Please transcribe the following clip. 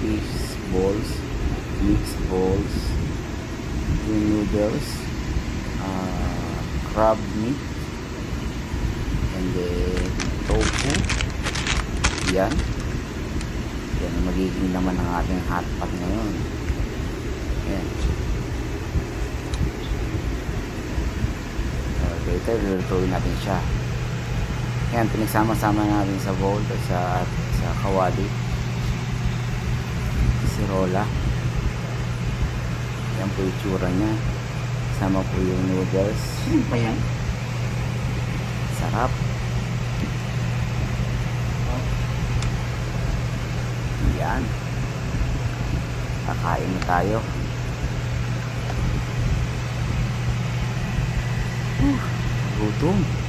fish balls, mixed balls, yung noodles, crab meat, and then tofu. Yan ang magiging naman ng ating hotpot ngayon. Yan. Later lulutuin natin siya. Yan, pinagsama-sama natin sa bowl at sa kawali si Rola. Yan po yung tsura niya. Sama po yung noodles. Ano pa yan? Sarap. Yan. Kakain na tayo. Gutom.